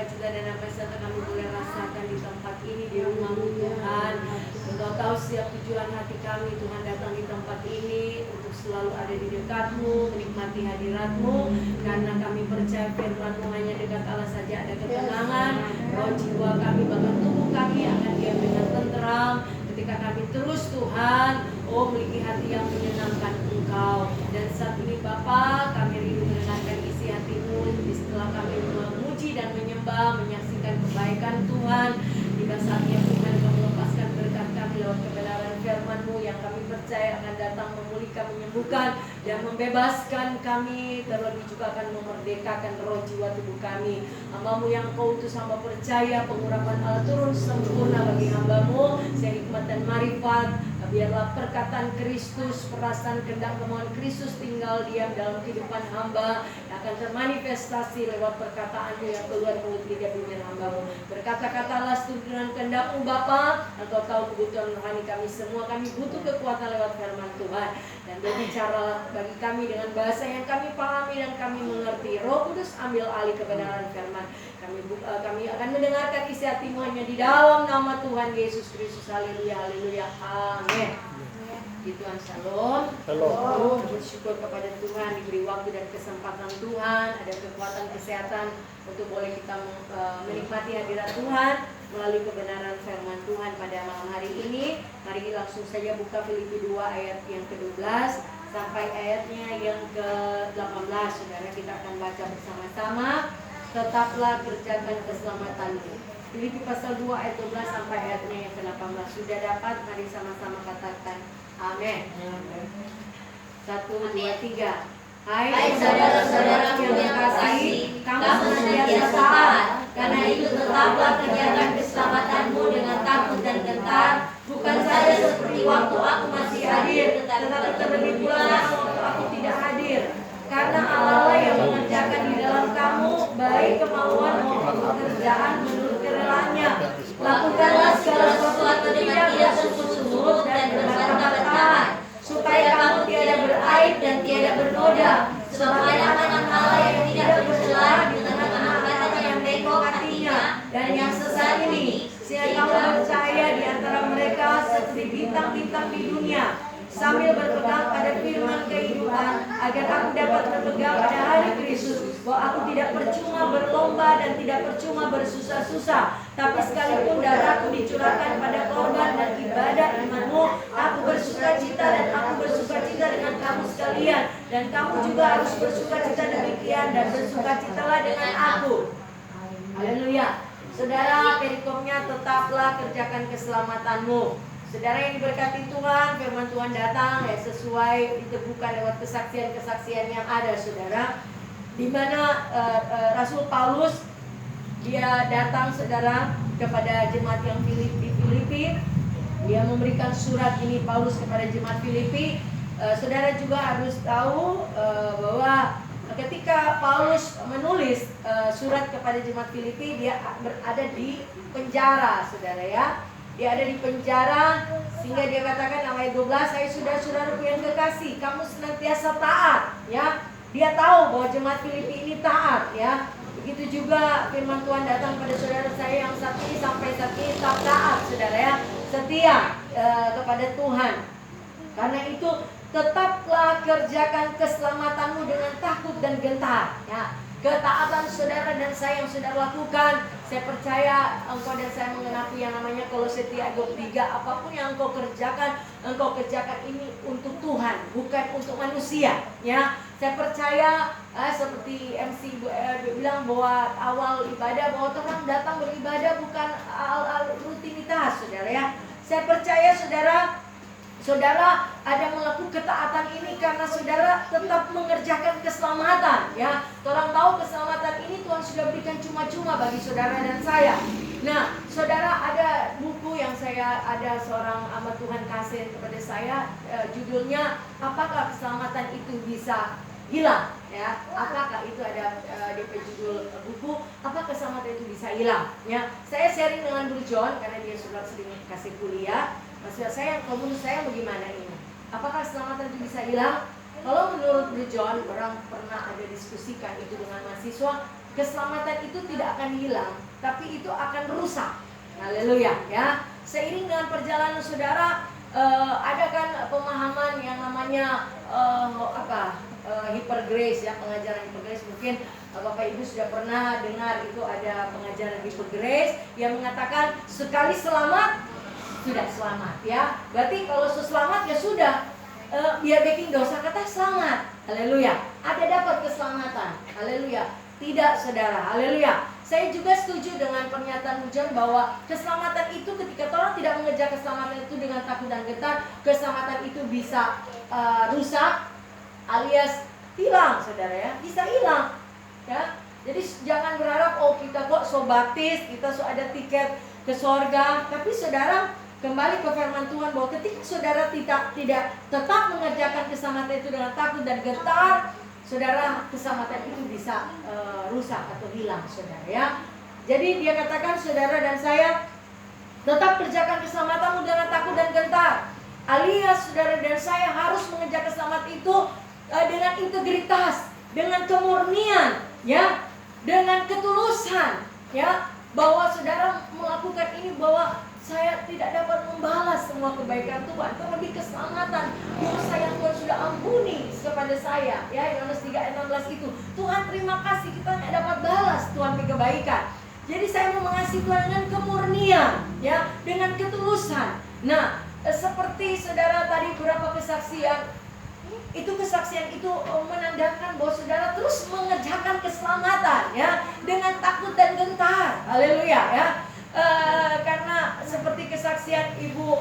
sukacita dan damai serta kami boleh rasakan di tempat ini, di rumah-Mu Tuhan. Engkau tahu setiap tujuan hati kami Tuhan datang di tempat ini untuk selalu ada di dekat-Mu, menikmati hadirat-Mu, karena kami percaya firman-Mu hanya dekat Allah saja ada ketenangan. Roh jiwa kami bahkan tubuh kami akan diam dengan tenteram ketika kami terus Tuhan memiliki hati yang menyenangkan Engkau. Dan saat ini Bapa, kami rindu mendengarkan isi hati-Mu setelah kami memuji dan menyembah, menyaksikan kebaikan Tuhan. Tiba saatnya Tuhan Kau melepaskan berkat kami lewat kebenaran firman-Mu yang kami percaya akan datang memulihkan, menyembuhkan dan membebaskan kami, terlebih juga akan memerdekakan roh jiwa tubuh kami. Hamba-Mu yang Kau utus, hamba percaya pengurapan Allah turun sempurna bagi hamba-Mu, sehingga hikmat dan marifat. Biarlah perkataan Kristus, perasaan kehendak kemauan Kristus tinggal diam dalam kehidupan hamba, yang akan termanifestasi lewat perkataan-Mu yang keluar mulut lidah bibir hamba-Mu. Berkata-katalah seturut dengan kehendak-Mu Bapa. Engkau tahu kebutuhan rohani kami semua. Kami butuh kekuatan lewat firman Tuhan. Dan berbicara bagi kami dengan bahasa yang kami pahami dan kami mengerti. Roh Kudus ambil alih kebenaran firman. Kami akan mendengarkan isi hati-Mu hanya di dalam nama Tuhan Yesus Kristus. Haleluya, haleluya, amin. Di Tuhan, shalom. Bersyukur kepada Tuhan diberi waktu dan kesempatan Tuhan, ada kekuatan kesehatan untuk boleh kita menikmati hadirat Tuhan melalui kebenaran firman Tuhan pada malam hari ini. Mari langsung saja buka Filipi 2 ayat yang ke-12 sampai ayatnya yang ke-18. Saudara, kita akan baca bersama-sama. Tetaplah kerjakan keselamatanmu. Filipi pasal 2 ayat 12 sampai ayatnya yang ke-18. Sudah dapat? Mari sama-sama katakan amin. 1, 2, 3. Hai saudara-saudara yang dikasihi, kamu senantiasa taat. Karena itu tetaplah kerjakan keselamatanmu dengan takut dan gentar, bukan saja seperti waktu aku masih hadir, tetapi terlebih pula waktu aku tidak hadir. Karena Allah yang mengerjakan di dalam kamu baik kemauan maupun pekerjaan menurut kerelaannya. Lakukanlah segala sesuatu dengan tidak sungguh-sungguh dan bertahap-tahap, supaya kamu tiada beraib dan tiada bernoda, sebagai anak-anak Allah yang tidak bercela di tengah-tengah katanya yang bengkok hatinya dan yang sesat ini, sehingga kamu percaya di antara mereka seperti bintang-bintang di dunia, sambil berpegang pada firman kehidupan, agar aku dapat berpegang pada hari Kristus, bahwa aku tidak percuma berlomba dan tidak percuma bersusah-susah, tapi sekalipun darahku dicurahkan pada korban dan ibadah imanmu, aku bersukacita dan aku bersukacita dengan kamu sekalian, dan kamu juga harus bersukacita demikian dan bersukacitalah dengan aku. Haleluya. Saudara, perikopnya tetaplah kerjakan keselamatanmu. Saudara yang diberkati Tuhan, firman Tuhan datang sesuai diteguhkan lewat kesaksian-kesaksian yang ada, saudara. Di mana Rasul Paulus dia datang, saudara, kepada jemaat yang di Filipi. Dia memberikan surat ini Paulus kepada jemaat Filipi. Saudara juga harus tahu bahwa ketika Paulus menulis surat kepada jemaat Filipi, dia berada di penjara, saudara ya. Dia ada di penjara, sehingga dia katakan ayat 12, saya sudah saudaraku yang kekasih, kamu senantiasa taat, ya. Dia tahu bahwa jemaat Filipi ini taat, ya. Begitu juga firman Tuhan datang pada saudara saya yang saat ini sampai saat ini tetap taat, saudara ya, setia kepada Tuhan. Karena itu tetaplah kerjakan keselamatanmu dengan takut dan gentar, ya. Ketaatan saudara dan saya yang saudara lakukan, saya percaya engkau dan saya mengenapi yang namanya Kolose 3 ayat 3. Apapun yang engkau kerjakan ini untuk Tuhan, bukan untuk manusia, ya. Saya percaya seperti MC bilang bahwa awal ibadah, bahwa orang datang beribadah bukan rutinitas, saudara ya. Saya percaya saudara ada melakukan ketaatan ini karena saudara tetap mengerjakan keselamatan, ya. Orang tahu keselamatan ini Tuhan sudah berikan cuma-cuma bagi saudara dan saya. Nah, saudara, ada buku yang ada seorang hamba Tuhan kasih kepada saya, judulnya apakah keselamatan itu bisa hilang, ya. Apakah itu ada DP judul buku, apa keselamatan itu bisa hilang, ya. Saya sharing dengan Bro John karena dia sudah sering kasih kuliah. Maksud saya, menurut saya bagaimana ini? Apakah keselamatan itu bisa hilang? Kalau menurut Bro John, orang pernah ada diskusikan itu dengan mahasiswa, keselamatan itu tidak akan hilang, tapi itu akan rusak. Haleluya ya. Seiring dengan perjalanan saudara, ada kan pemahaman yang namanya hyper grace ya, pengajaran hyper grace. Mungkin Bapak Ibu sudah pernah dengar itu ada pengajaran hyper grace yang mengatakan sekali selamat sudah selamat ya. Berarti kalau selamat ya sudah, biar bikin dosa kata selamat. Haleluya. Ada dapat keselamatan. Haleluya. Tidak saudara. Haleluya. Saya juga setuju dengan pernyataan Hujan bahwa keselamatan itu ketika orang tidak mengejar keselamatan itu dengan takut dan gentar, keselamatan itu bisa rusak alias hilang saudara ya. Bisa hilang ya. Jadi jangan berharap kita kok so baptis, kita so ada tiket ke sorga. Tapi saudara, kembali ke firman Tuhan bahwa ketika saudara tidak tetap mengerjakan keselamatan itu dengan takut dan gentar, saudara, keselamatan itu bisa rusak atau hilang saudara ya. Jadi dia katakan saudara dan saya tetap kerjakan keselamatanmu dengan takut dan gentar, alias saudara dan saya harus mengejar keselamatan itu dengan integritas, dengan kemurnian ya, dengan ketulusan ya, bahwa saudara melakukan ini bahwa saya tidak dapat membalas semua kebaikan Tuhan, terlebih keselamatan dosa yang Tuhan sudah ampuni kepada saya ya. Yohanes 3:16 itu, Tuhan terima kasih kita tidak dapat balas Tuhan kebaikan. Jadi saya mau mengasihi Tuhan dengan kemurnian ya, dengan ketulusan. Nah, seperti saudara tadi beberapa kesaksian itu, kesaksian itu menandakan bahwa saudara terus mengerjakan keselamatan ya, dengan takut dan gentar. Haleluya ya. Karena seperti kesaksian Ibu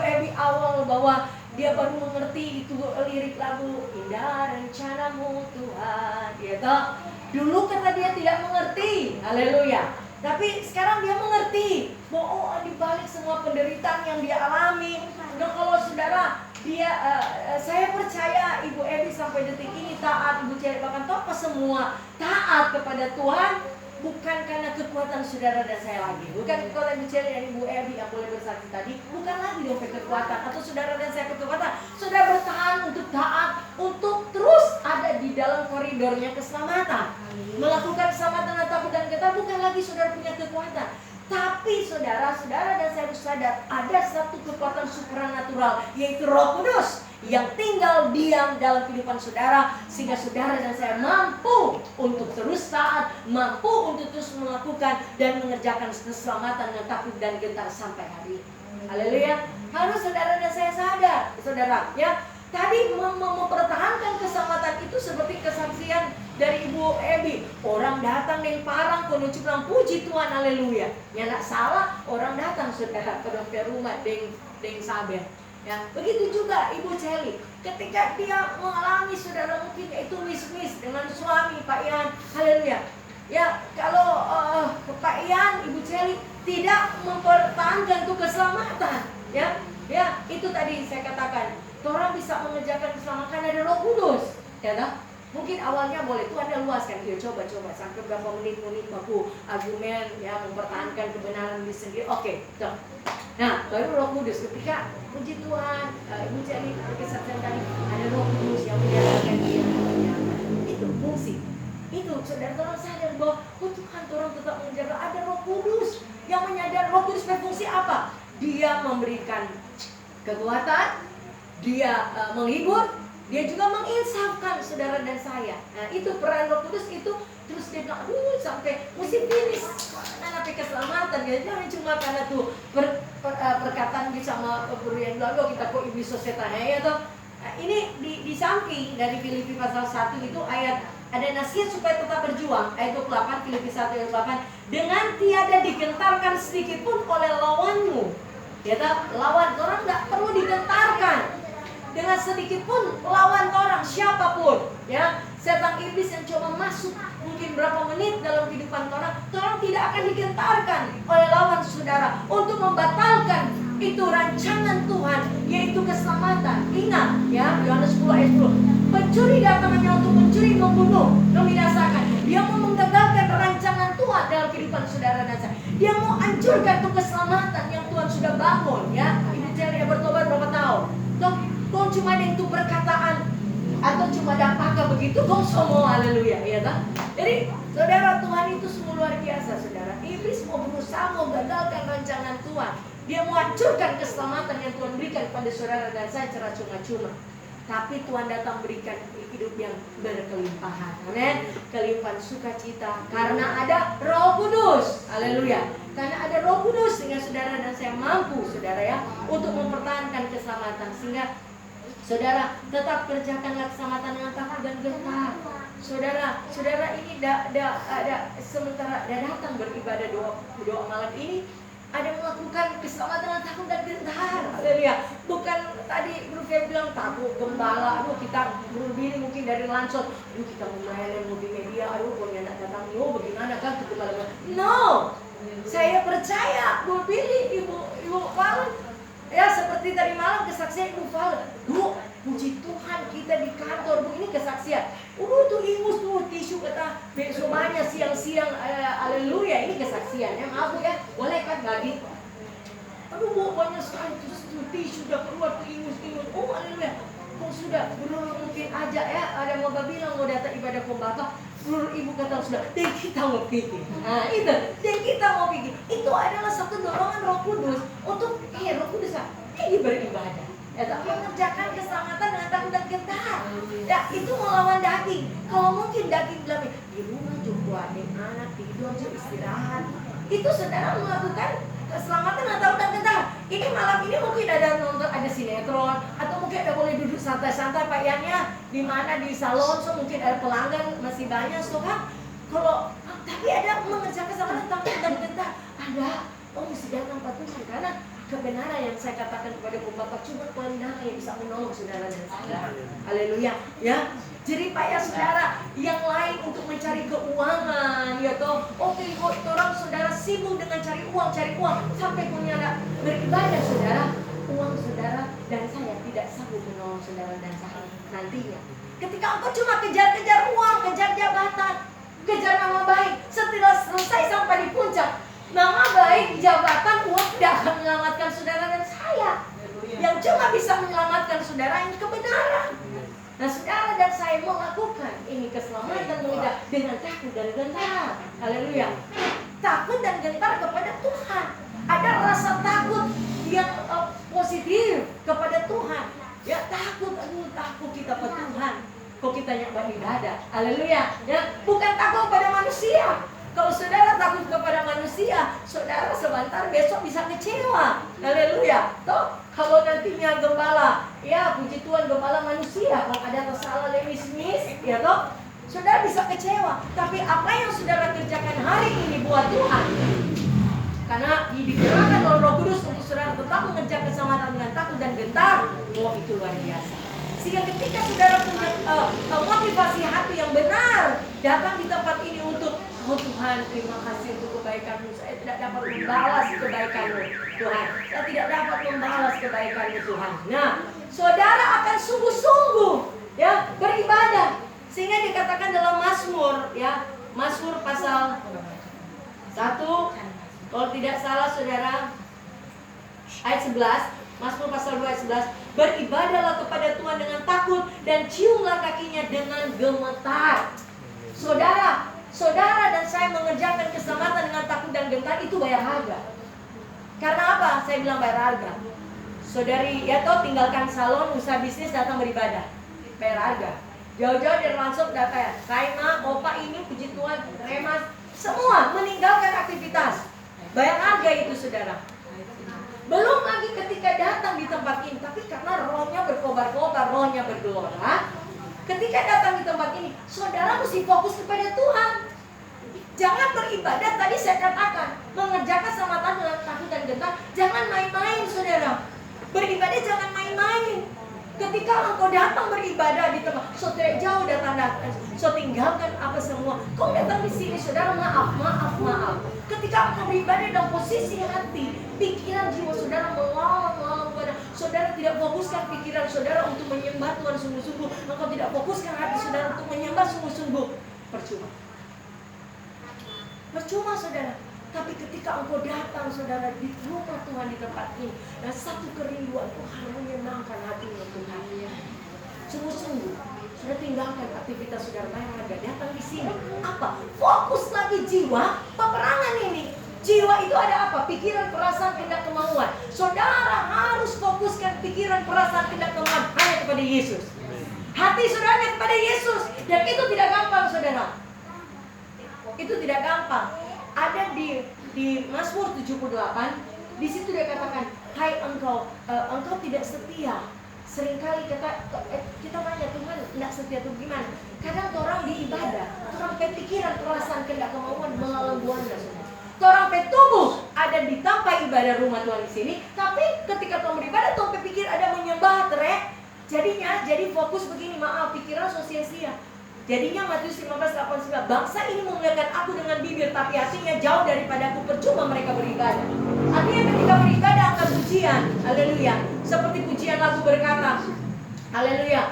Ebi awal bahwa dia baru mengerti itu lirik lagu Indah Rencanamu Tuhan ya toh. Dulu karena dia tidak mengerti. Haleluya. Tapi sekarang dia mengerti bahwa di balik semua penderitaan yang dia alami. Nah, kalau saudara saya percaya Ibu Ebi sampai detik ini taat, Ibu Celi bahkan tokoh semua taat kepada Tuhan. Bukan karena kekuatan saudara dan saya lagi, bukan kekuatan Ibu Celi dan Ibu Ebi yang boleh bersaksi tadi, bukan lagi dompet kekuatan atau saudara dan saya kekuatan. Saudara bertahan untuk taat, untuk terus ada di dalam koridornya keselamatan, melakukan keselamatan dan takut dan gentar. Bukan lagi saudara punya kekuatan, tapi saudara dan saya harus sadar ada satu kekuatan supranatural, yaitu Roh Kudus yang tinggal diam dalam kehidupan saudara, sehingga saudara dan saya mampu untuk terus taat, mampu untuk terus melakukan dan mengerjakan keselamatan dengan takut dan gentar sampai hari ini. Haleluya. Harus saudara dan saya sadar, saudara ya. Tadi mempertahankan keselamatan itu seperti kesaksian dari Ibu Ebi. Orang datang dengan parang kono cukup puji Tuhan, haleluya. Ya nak salah, orang datang saudara ke dokter rumah deng sabar. Ya, begitu juga Ibu Celi. Ketika dia mengalami saudara mungkin itu mis-mis dengan suami Pak Ian, haleluya. Ya, kalau Pak Ian, Ibu Celi tidak mempertahankan itu keselamatan, ya, itu tadi saya katakan, orang bisa mengerjakan keselamatan ada Roh Kudus, ya kan? Mungkin awalnya boleh Tuhan ada luaskan, dia coba sampai berapa menit baku argumen ya, mempertahankan kebenaran diri sendiri. Oke, toh. Nah, baru Roh Kudus ketika puji Tuhan, Ibu Celi kesaksian tadi ada Roh Kudus yang menyatakan dia, itu fungsi. Itu saudara tolong sadar bahwa Tuhan orang tetap menjaga, ada Roh Kudus yang menyadar. Roh Kudus berfungsi apa? Dia memberikan kekuatan, dia menghibur, dia juga menginsafkan saudara dan saya. Nah, itu peran Roh Kudus itu. Terus dia bilang, sampai musim finish nanti keselamatan. Jangan cuma karena tuh perkataan sama guru yang lalu kita kok ibu sosetanya ya toh. Nah, ini di samping dari Filipi pasal 1 itu ayat ada nasihat supaya tetap berjuang. Ayat 28 Filipi 1 ayat 28, dengan tiada digentarkan sedikit pun oleh lawanmu. Ya toh, lawan orang nggak perlu digentarkan. Dengan sedikit pun lawan orang siapapun, ya. Setan iblis yang coba masuk mungkin berapa menit dalam kehidupan orang tidak akan digentarkan oleh lawan saudara untuk membatalkan itu rancangan Tuhan, yaitu keselamatan. Ingat ya, Yohanes 10 ayat 10. Pencuri datang hanya untuk mencuri, membunuh, membinasakan. Dia mau menggagalkan rancangan Tuhan dalam kehidupan saudara dan saya. Dia mau hancurkan itu keselamatan yang Tuhan sudah bangun, ya. Ibu Celi bertobat berapa tahun? Kau cuma ada itu perkataan atau cuma dampaknya begitu, kau semua haleluya, ya tak? Jadi saudara, Tuhan itu sungguh luar biasa saudara. Iblis mau berusaha menggagalkan rancangan Tuhan. Dia mau hancurkan keselamatan yang Tuhan berikan kepada saudara dan saya secara cuma-cuma. Tapi Tuhan datang berikan hidup yang berkelimpahan. Amin. Kelimpahan sukacita karena ada Roh Kudus. Haleluya. Karena ada Roh Kudus sehingga saudara dan saya mampu saudara ya untuk mempertahankan keselamatan. Sehingga saudara tetap kerjakanlah keselamatan dengan takut dan gentar. Saudara ini sementara datang beribadah doa malam ini, ada melakukan keselamatan dengan takut dan gentar. Haleluya. Bukan tadi Bro Feb bilang takut gembala, kita berbini mungkin dari Lansor, kita melayani multimedia, punya anak datang, bagaimana kan itu gembala. No, saya percaya Bu Billy, Ibu Valen, ya seperti tadi malam kesaksian Ibu Valen. Bu, puji Tuhan kita di kantor, Bu, ini kesaksian. Tuh ingus tuh tisu kata besoknya siang-siang, haleluya, ini kesaksian ya. Maaf Bu ya, boleh kan bagi? Aduh Bu, banyak sekali tuh tisu sudah keluar tuh ingus. Oh haleluya. Kok sudah belum mungkin aja ya, ada mau bilang mau datang ibadah pembakar. Seluruh ibu kata sudah, dan kita mau pergi. Nah itu, dan kita mau pergi. Itu adalah satu dorongan Roh Kudus untuk Roh Kudus pergi beribadah. Ya, mengerjakan keselamatan dengan takut dan gentar. Ya, itu melawan daging. Kalau mungkin daging bilang di rumah juga ada anak tidur aja istirahat. Itu saudara melakukan keselamatan dengan takut dan gentar. Ini malam ini mungkin ada nonton, ada sinetron, atau mungkin ada boleh duduk santai-santai Pak Yannya di mana di salon, so mungkin ada pelanggan masih banyak, so kan. Kalau tapi ada mengerjakan keselamatan takut dan gentar. Ada, mesti datang Tuhan karena kebenaran yang saya katakan kepada Bapak cuma kebenaran yang bisa menolong saudara dan saya. Haleluya, ya. Jadi Pak ya saudara, yang lain untuk mencari keuangan, ya toh. Oke, kok orang saudara sibuk dengan cari uang, sampai punya beribadah saudara. Uang saudara dan saya tidak sanggup menolong saudara dan saya nantinya. Ketika engkau cuma kejar-kejar uang, kejar jabatan, kejar nama baik, setelah selesai sampai di puncak, nama baik, jabatan, uang tidak akan menyelamatkan saudara dan saya. Yang cuma bisa menyelamatkan saudara yang kebenaran. Nah saudara dan saya mau lakukan ini keselamatan mudah dengan takut dan gentar. Haleluya. Takut dan gentar kepada Tuhan. Ada rasa takut yang positif kepada Tuhan. Ya takut kita pada Tuhan. Kok kita nyaman ibadah. Haleluya. Ya, bukan takut pada manusia. Kalau saudara takut kepada manusia, saudara sebentar besok bisa kecewa. Haleluya. Toh, kalau nantinya gembala, ya puji Tuhan gembala manusia, kalau ada kesalahan lemis-lemis, ya toh, saudara bisa kecewa. Tapi apa yang saudara kerjakan hari ini buat Tuhan, karena digerakkan oleh Roh Kudus untuk saudara tetap mengejar keselamatan dengan takut dan gentar, itu luar biasa. Sehingga ketika saudara punya motivasi hati yang benar, datang di tempat ini untuk Tuhan, terima kasih untuk kebaikan-Mu. Saya tidak dapat membalas kebaikan-Mu, Tuhan. Saya tidak dapat membalas kebaikan-Mu, Tuhan. Nah, saudara akan sungguh-sungguh ya beribadah. Sehingga dikatakan dalam Mazmur, ya, Mazmur pasal 1, kalau tidak salah saudara, ayat 11, Mazmur pasal 2 ayat 11, beribadahlah kepada Tuhan dengan takut dan ciumlah kakinya dengan gemetar. Saudara dan saya mengerjakan keselamatan dengan takut dan gentar itu bayar harga. Karena apa? Saya bilang bayar harga. Saudari, ya toh tinggalkan salon, usaha bisnis, datang beribadah, bayar harga. Jauh-jauh dari langsung datang, Kaima, Opa ini, puji Tuhan, Remas, semua meninggalkan aktivitas. Bayar harga itu saudara. Belum lagi ketika datang di tempat ini, tapi karena rohnya berkobar-kobar, rohnya bergelora. Ketika datang di tempat ini, saudara mesti fokus kepada Tuhan. Jangan beribadah, tadi saya katakan, mengerjakan keselamatan dengan takut dan gentar. Jangan main-main saudara. Beribadah jangan main-main. Ketika engkau datang beribadah di tempat, saudara jauh datang, so tinggalkan apa semua. Kau datang di sini, saudara maaf. Ketika engkau beribadah dalam posisi hati, pikiran jiwa saudara melalang kepada saudara, tidak fokuskan pikiran saudara untuk menyembah Tuhan sungguh-sungguh. Engkau tidak fokuskan hati saudara untuk menyembah sungguh-sungguh. Percuma saudara. Tapi ketika engkau datang saudara di rumah Tuhan di tempat ini, dan satu kerinduan Tuhan menyenangkan hatinya Tuhan. Sungguh-sungguh sudah tinggalkan aktivitas saudara, bayar harga, datang di sini. Apa? Fokus lagi jiwa peperangan ini. Jiwa itu ada apa? Pikiran, perasaan, kehendak, kemauan. Saudara harus fokuskan pikiran, perasaan, kehendak, kemauan hanya kepada Yesus. Hati saudara kepada Yesus. Dan itu tidak gampang, saudara. Itu tidak gampang. Ada di Mazmur 78, di situ dia katakan, hai engkau tidak setia. Seringkali kita tanya, Tuhan tidak setia itu gimana? Kadang orang di ibadah, orang pikiran, perasaan, kehendak, kemauan melawan Buana. Orang tubuh ada di tempat ibadah rumah Tuhan di sini, tapi ketika kamu beribadah, Tuhan pikir ada menyembah terek. Jadi fokus begini, maaf, pikiran sia-sia. Jadinya Matius 15:89, bangsa ini memuliakan aku dengan bibir, tapi hatinya jauh daripada aku, percuma mereka beribadah. Artinya ketika beribadah angkat pujian, haleluya. Seperti pujian lagu berkata, haleluya,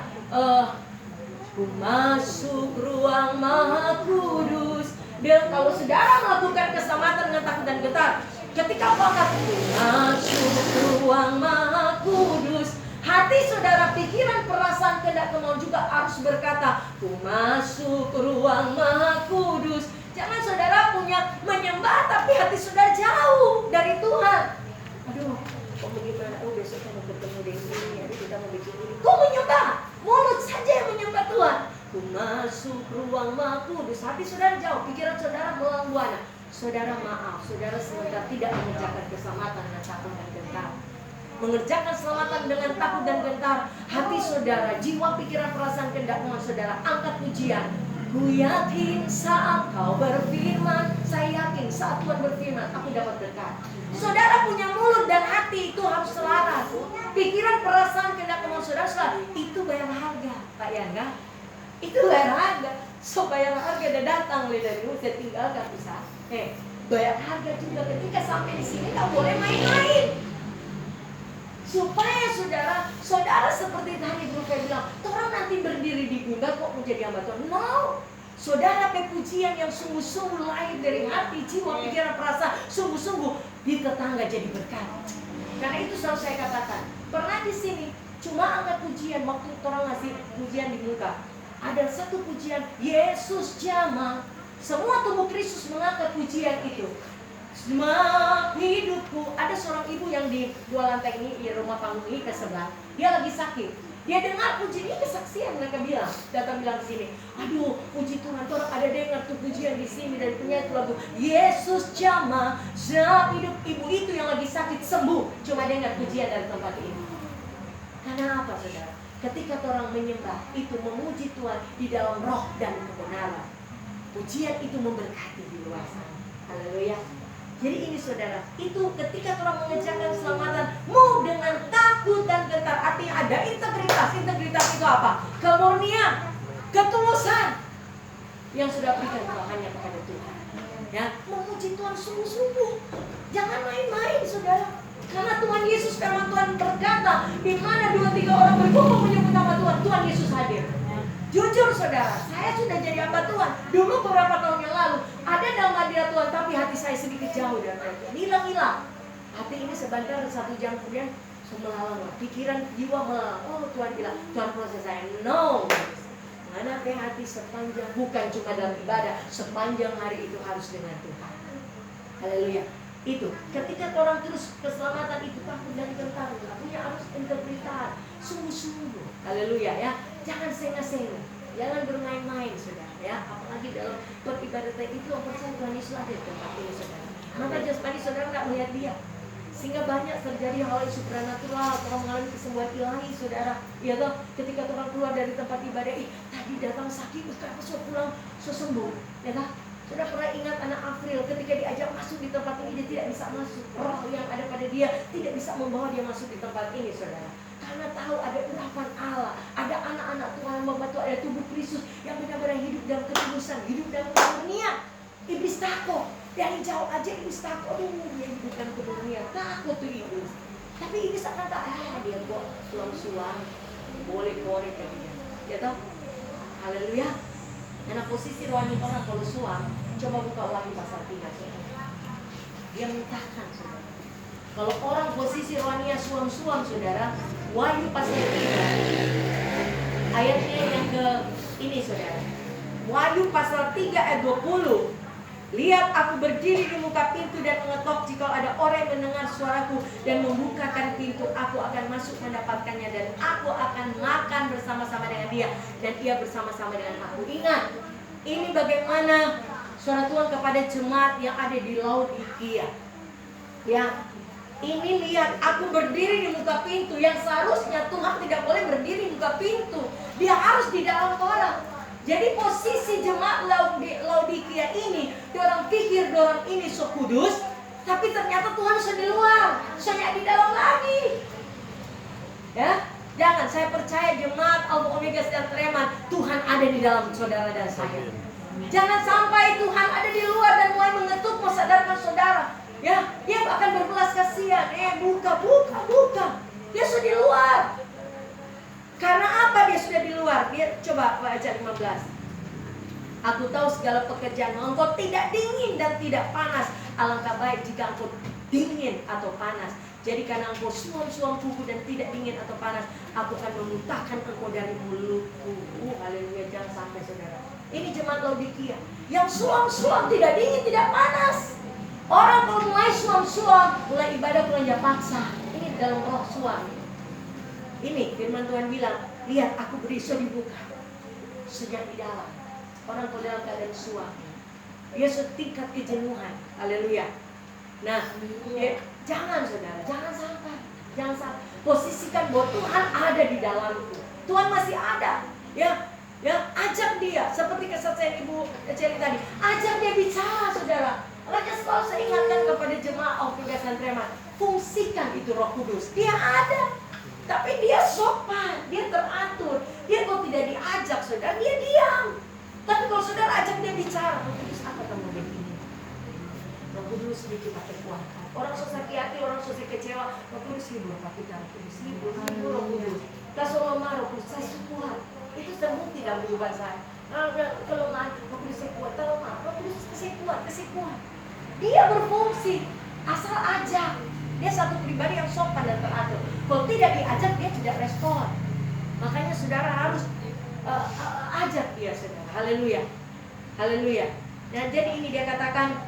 ku masuk ruang maha kudus. Dan kalau saudara melakukan keselamatan dengan takut dan getar, ketika angkat ku masuk ruang maha kudus, hati saudara, pikiran, perasaan, kehendak, kemauan juga harus berkata, ku masuk ruang maha kudus. Jangan saudara punya menyembah tapi hati saudara jauh dari Tuhan. Aduh, kok bagaimana? Oh, besok kita mau bertemu dengan ini, hari kita mau bikin ini. Kok menyembah? Mulut saja yang menyembah Tuhan. Ku masuk ruang maha kudus. Hati saudara jauh, pikiran saudara melawan Buana. Saudara maaf, saudara sementara tidak mengerjakan keselamatan dengan takut dan gentar. Mengerjakan keselamatan dengan takut dan gentar. Hati saudara, jiwa, pikiran, perasaan, kehendak, kemauan saudara, angkat pujian. Ku yakin saat kau berfirman, saya yakin saat Tuhan berfirman, aku dapat berkat. Saudara punya mulut dan hati itu harus selaras. Pikiran, perasaan, kehendak, kemauan saudara selaras. Itu bayar harga, Pak Yangga. Itu bayar harga. So bayar harga dan datang dari dulu, saya tinggalkan bisa. Bayar harga juga ketika sampai di sini, tak boleh main-main. Supaya saudara seperti tadi Bro Fai bilang, orang nanti berdiri di bunda kok menjadi hamba Tuhan. No, saudara pujian yang sungguh-sungguh lahir dari hati, jiwa, pikiran, perasaan, sungguh-sungguh di tetangga jadi berkat. Karena itu selalu saya katakan, pernah di sini cuma angkat pujian waktu orang ngasih pujian di muka. Ada satu pujian, Yesus jamah. Semua tubuh Kristus mengangkat pujian itu. Semua hidupku. Ada seorang ibu yang di 2 lantai ini, di rumah panggung ini ke sebelah. Dia lagi sakit. Dia dengar pujian ini, kesaksian mereka bilang. Datang bilang sini, aduh puji Tuhan, orang ada dengar tuh pujian di sini dari penyanyi lagu Yesus jamah semua hidup. Ibu itu yang lagi sakit sembuh cuma dengar pujian dari tempat ini. Karena apa saudara? Ketika orang menyembah itu memuji Tuhan di dalam roh dan kebenaran, pujian itu memberkati di luar sana. Haleluya. Jadi ini saudara, itu ketika orang mengerjakan keselamatan mau dengan takut dan gentar, artinya ada integritas. Integritas itu apa? Kemurnian, ketulusan yang sudah berikan Tuhan hanya kepada Tuhan. Ya, memuji Tuhan sungguh-sungguh. Jangan main-main saudara. Karena Tuhan Yesus, firman Tuhan berkata, di mana 2-3 orang berkumpul menyebut nama Tuhan, Tuhan Yesus hadir. Jujur saudara, saya sudah jadi hamba Tuhan. Dulu beberapa tahun yang lalu ada dalam hadirat Tuhan, tapi hati saya sedikit jauh dari Tuhan. Hilang-hilang. Hati ini sebentar 1 jam kemudian melalang. Pikiran, jiwa melalang. Oh Tuhan bilang, Tuhan proses saya. No. Mana hati sepanjang, bukan cuma dalam ibadah, sepanjang hari itu harus dengan Tuhan. Haleluya. Itu ketika orang terus keselamatan itu takut dan gentar, punya harus integritas, sungguh-sungguh. Haleluya ya. Jangan sengah-sengah, jangan bermain-main saudara ya. Apalagi dalam peribadatan itu yang percaya Tuhan Yesus ada di tempat ini saudara. Maka jasmani saudara nggak melihat dia, sehingga banyak terjadi hal yang supranatural. Orang mengalami kesembuhan ilahi saudara. Ya toh, ketika orang keluar dari tempat ibadah ini, tadi datang sakit, kenapa so pulang so sembuh, ya toh? Sudah pernah ingat anak Afril ketika diajak masuk di tempat ini, dia tidak bisa masuk. Roh yang ada pada dia tidak bisa membawa dia masuk di tempat ini saudara. Karena tahu ada urapan Allah, ada anak-anak Tuhan yang membantu, ada tubuh Kristus yang benar-benar hidup dalam ketulusan, hidup dalam kemurnian. Iblis takut, dari jauh aja iblis takut, dia hidup dalam kemurnian, takut tuh iblis. Tapi iblis akan tak, dia kok suam-suam, boleh korek kan dia. Ya toh? Haleluya. Karena posisi rohani orang kalau suam, coba buka Wahyu pasal 3 saudara. Dia mentahkan saudara. Kalau orang posisi rohaninya suam-suam saudara, Wahyu pasal 3 ayatnya yang ke ini saudara. Wahyu pasal 3 ayat 20. Lihat, aku berdiri di muka pintu dan mengetok. Jika ada orang yang mendengar suaraku dan membukakan pintu, aku akan masuk mendapatkannya dan aku akan makan bersama-sama dengan dia dan ia bersama-sama dengan aku. Ingat, ini bagaimana suara Tuhan kepada jemaat yang ada di Laodikia. Ya, ini lihat, aku berdiri di muka pintu. Yang seharusnya Tuhan tidak boleh berdiri di muka pintu, dia harus di dalam orang. Jadi posisi jemaat Laodikia ini, orang pikir orang ini so kudus, tapi ternyata Tuhan sudah di luar, sudah di dalam lagi. Ya, jangan, saya percaya jemaat Alpha Omega sedang tereman, Tuhan ada di dalam saudara dan saya. Jangan sampai Tuhan ada di luar dan mulai mengetuk sadarkan saudara. Ya, dia akan berbelas kasihan. Buka. Dia sudah di luar. Karena apa dia sudah di luar? Dia coba baca 15. Aku tahu segala pekerjaan engkau tidak dingin dan tidak panas. Alangkah baik jika engkau dingin atau panas. Jadi karena engkau suam-suam kuku dan tidak dingin atau panas, aku akan memuntahkan engkau dari mulutku. Haleluya, jangan sampai saudara. Ini jemaat Laodikia yang suam-suam, tidak dingin, tidak panas. Orang kalau mulai suam-suam, mulai ibadah belanja paksa. Ini dalam roh suam. Ini firman Tuhan bilang, lihat aku beri dibuka sejak di dalam. Orang kalau dalam keadaan suam, dia setingkat kejenuhan. Haleluya. Nah, jangan saudara, jangan sampai. Posisikan bahwa Tuhan ada di dalamku. Tuhan masih ada. Ya, ajak dia. Seperti kesaksian Ibu Celi tadi, ajak dia bicara saudara. Raja selalu saya ingatkan kepada jemaat Omega Santreman, fungsikan itu Roh Kudus. Dia ada. Tapi dia sopan, dia teratur. Dia kalau tidak diajak saudara, dia diam. Tapi kalau saudara ajak dia bicara, Roh Kudus apa kamu begini? Roh Kudus sedikit pakai kuatkan. Orang sakit hati, orang susah kecewa, Roh Kudus hibur, Pak kita Roh Kudus hibur, Roh Kudus. Kalau Roh Kudus saya kuat, itu terbukti dalam kehidupan saya. Kelemahan, Roh Kudus saya kuat, Roh Kudus saya kuat. Dia berfungsi, asal ajak. Dia satu pribadi yang sopan dan teratur. Kalau tidak diajak, dia tidak respon. Makanya saudara harus ajak dia saudara. Haleluya. Dan jadi ini dia katakan,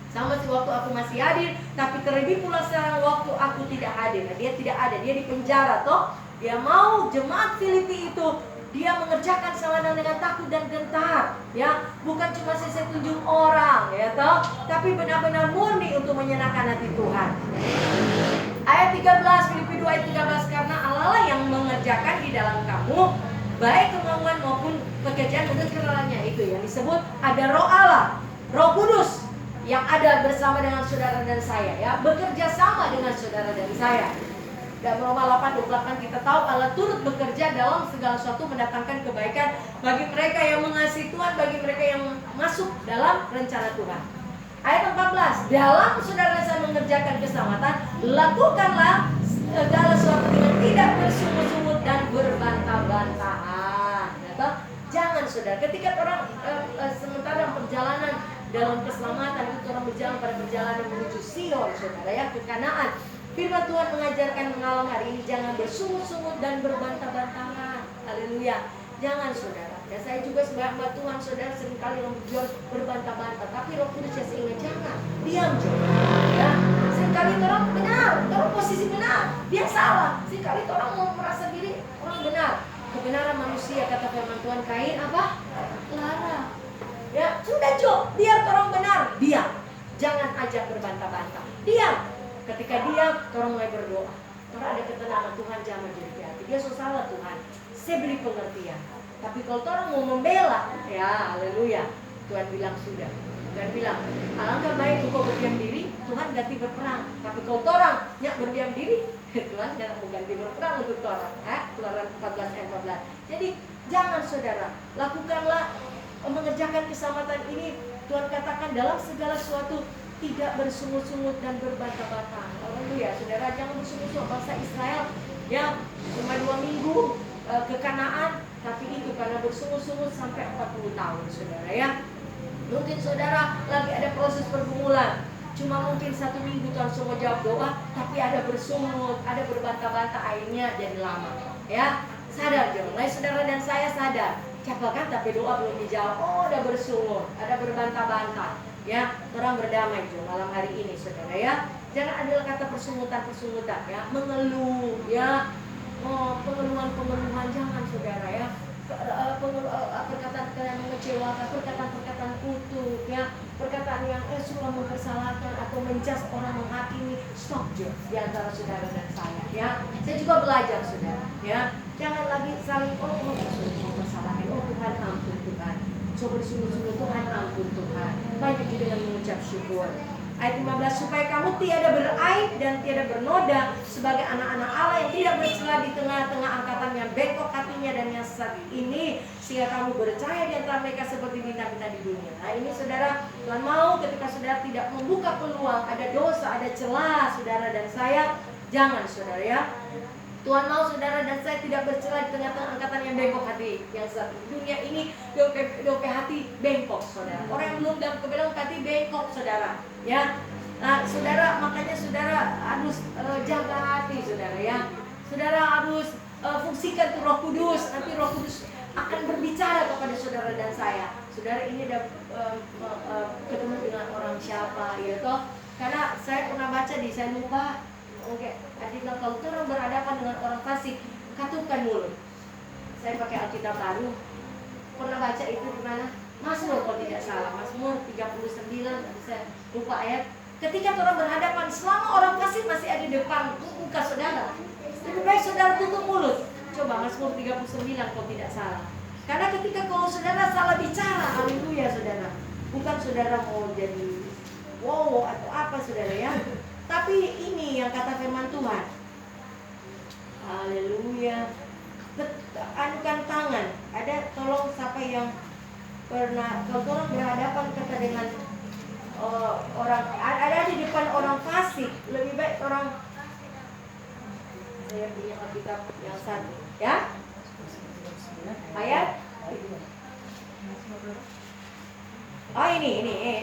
sama waktu aku masih hadir, tapi terlebih pula sekarang waktu aku tidak hadir. Nah, dia tidak ada, dia di penjara toh. Dia mau jemaat Filipi itu, dia mengerjakan sama dengan takut dan gentar, ya, bukan cuma saya tunjuk orang, ya toh, tapi benar-benar murni untuk menyenangkan hati Tuhan. Ayat 13, Filipi 2 ayat 13, karena Allah yang mengerjakan di dalam kamu baik kemauan maupun pekerjaan untuk kenalannya. Itu yang disebut ada Roh Allah, Roh Kudus yang ada bersama dengan saudara dan saya, ya, bekerja sama dengan saudara dan saya. Dan Roma 8:28 kita tahu Allah turut bekerja dalam segala sesuatu mendatangkan kebaikan bagi mereka yang mengasihi Tuhan, bagi mereka yang masuk dalam rencana Tuhan. Ayat 14, dalam saudara saya mengerjakan keselamatan, lakukanlah segala sesuatu dengan tidak bersungut-sungut dan berbantah-bantahan. Jangan saudara, ketika orang sementara perjalanan dalam keselamatan itu orang berjalan pada perjalanan menuju Sion, saudara, ya, ke Kanaan. Firman Tuhan mengajarkan malam hari ini, jangan bersungut-sungut dan berbantah-bantahan. Haleluya. Jangan saudara. Ya, saya juga sebagai hamba Tuhan, saudara seringkali berbantah-bantah. Tapi Roh Kudus saya ingat, jangan. Diam coba. Ya. Seringkali orang benar, orang posisi benar, dia salah. Seringkali orang mau merasa diri orang benar. Kebenaran manusia, kata firman Tuhan, Kain apa? Lara. Ya, sudah Jo, biar orang benar. Diam. Jangan ajak berbantah-bantah. Diam. Ketika dia, orang mulai berdoa. Orang ada ketenangan, Tuhan jangan menjadi hati. Dia salah Tuhan, saya beri pengertian. Tapi kalau orang mau membela, ya haleluya, Tuhan bilang sudah. Tuhan bilang, alangkah baik engkau berdiam diri, Tuhan ganti berperang. Tapi kalau orang yang berdiam diri, Tuhan jangan mau ganti berperang untuk orang. Keluaran 14 ayat 14. Jadi jangan saudara, lakukanlah mengerjakan keselamatan ini. Tuhan katakan dalam segala sesuatu tidak bersungut-sungut dan berbantah-bantah. Haleluya, saudara, jangan bersungut-sungut. Bangsa Israel, ya, cuma 2 minggu ke Kanaan, tapi itu karena bersungut-sungut sampai 40 tahun, saudara, ya. Mungkin saudara lagi ada proses pergumulan, cuma mungkin 1 minggu Tuhan semua jawab doa, tapi ada bersungut, ada berbantah-bantah, akhirnya jadi lama, ya. Sadar Jo, mulai saudara dan saya sadar. Siapa kan tapi doa belum dijawab. Oh, udah bersungut, ada berbantah-bantah. Ya, orang berdamai Jo malam hari ini saudara ya. Jangan adalah kata persungutan-persungutan ya, mengeluh ya. Oh, pengeluhan-pengeluhan jangan saudara ya. Perkataan yang mengecewakan, perkataan-perkataan kutuk ya, perkataan yang suka mempersalahkan atau menjas orang, menghakimi. Stop Jo di antara saudara dan saya ya. Saya juga belajar saudara ya. Jangan lagi saling mempersalahkan. Oh Tuhan ampun Tuhan. Coba disungguh-sungguh Tuhan ampun Tuhan. Banyak juga dengan mengucap syukur. Ayat 15, supaya kamu tiada beraib dan tiada bernoda sebagai anak-anak Allah yang tidak bercela di tengah-tengah angkatan yang bengkok hatinya dan yang sesat ini, sehingga kamu bercahaya di antara mereka seperti bintang-bintang di dunia. Nah ini saudara, Tuhan mau ketika saudara tidak membuka peluang, ada dosa, ada celah saudara dan saya, jangan saudara ya. Tuhan mau saudara dan saya tidak bercela di tengah-tengah angkatan yang bengkok hati, yang saat dunia ini dope hati bengkok saudara. Orang yang belum dalam kebenaran hati bengkok saudara ya. Nah, saudara makanya saudara harus jaga hati saudara ya. Saudara harus fungsikan tuh Roh Kudus. Nanti Roh Kudus akan berbicara kepada saudara dan saya. Saudara ini udah ketemu dengan orang siapa ya toh? Karena saya pernah baca saya lupa. Oke, tadi bilang kalau orang berhadapan dengan orang fasik, katukan mulut. Saya pakai Alkitab baru. Pernah baca itu di mana? Mazmur kalau tidak salah, Mazmur 39, saya lupa ayat. Ketika orang berhadapan, selama orang fasik masih ada di depan muka saudara, lebih baik saudara tutup mulut. Coba Mazmur 39 kalau tidak salah. Karena ketika kalau saudara salah bicara, haleluya saudara. Bukan saudara mau jadi wow atau apa saudara ya. Tapi ini yang kata firman Tuhan. Haleluya. Anukan tangan. Ada tolong siapa yang pernah kalau orang berhadapan kata dengan orang ada di depan orang fasik, lebih baik orang saya punya Alkitab yang satu ya. Ayat oh ini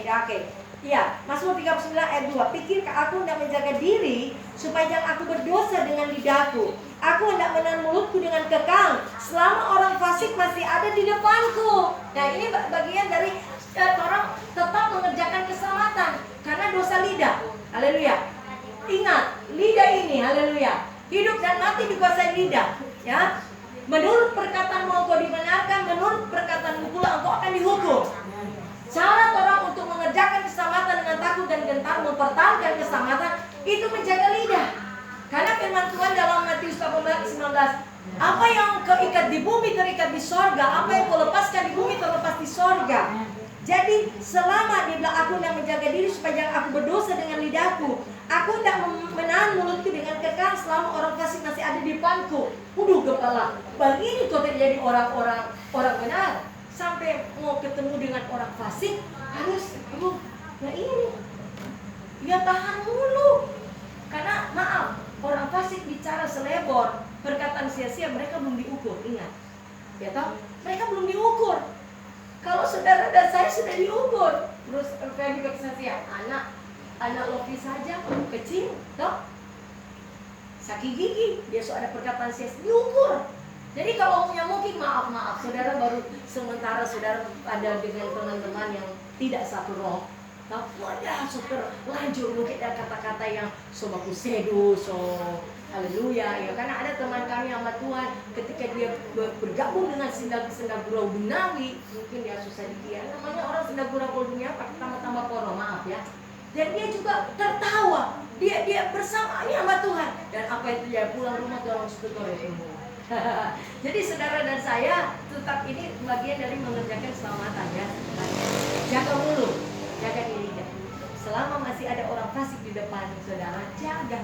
oke. Iya, Mazmur 39 ayat 2. Pikirkah aku hendak menjaga diri supaya jangan aku berdosa dengan lidahku. Aku hendak menahan mulutku dengan kekang selama orang fasik masih ada di depanku. Nah ini bagian dari orang tetap mengerjakan keselamatan karena dosa lidah. Haleluya. Ingat, lidah ini, haleluya, hidup dan mati dikuasai lidah. Ya, menurut perkataan mau kau dibenarkan, menurut perkataan pula engkau akan dihukum. Syarat orang untuk mengerjakan keselamatan dengan takut dan gentar, mempertahankan keselamatan, itu menjaga lidah. Karena firman Tuhan dalam Matius 18:19, apa yang kau ikat di bumi terikat di sorga, apa yang kau lepaskan di bumi terlepas di sorga. Jadi selama dia bilang aku hendak menjaga diri supaya jangan aku berdosa dengan lidahku, aku hendak menahan mulutku dengan kekang selama orang fasik masih ada di depanku. Waduh kepala, begini kau terjadi orang benar. Sampai mau ketemu dengan orang fasik harus ya ini ya tahan mulu. Karena maaf, orang fasik bicara selebor, perkataan sia-sia, mereka belum diukur. Ingat ya toh, mereka belum diukur. Kalau saudara dan saya sudah diukur. Terus saya juga kesaksian, anak Lofi saja kecil toh, sakit gigi, dia sudah ada perkataan sia-sia, diukur. Jadi kalau mungkin maaf saudara baru sementara saudara ada dengan teman-teman yang tidak satu roh, tapi ada super lanjut mungkin ada kata-kata yang so bagus sedu, so haleluya ya. Karena ada teman kami sama Tuhan ketika dia bergabung dengan sendak gurau dunawi, mungkin dia susah dikira namanya orang sendak gurau dunia pakai tambah-tambah porno, maaf ya. Dan dia juga tertawa, dia bersamanya sama Tuhan. Dan apa itu ya, pulang rumah Tuhan seperti semua. Jadi saudara dan saya tetap ini bagian dari mengerjakan keselamatan ya. Jaga mulut, jaga diri. Selama masih ada orang fasik di depan saudara, jaga.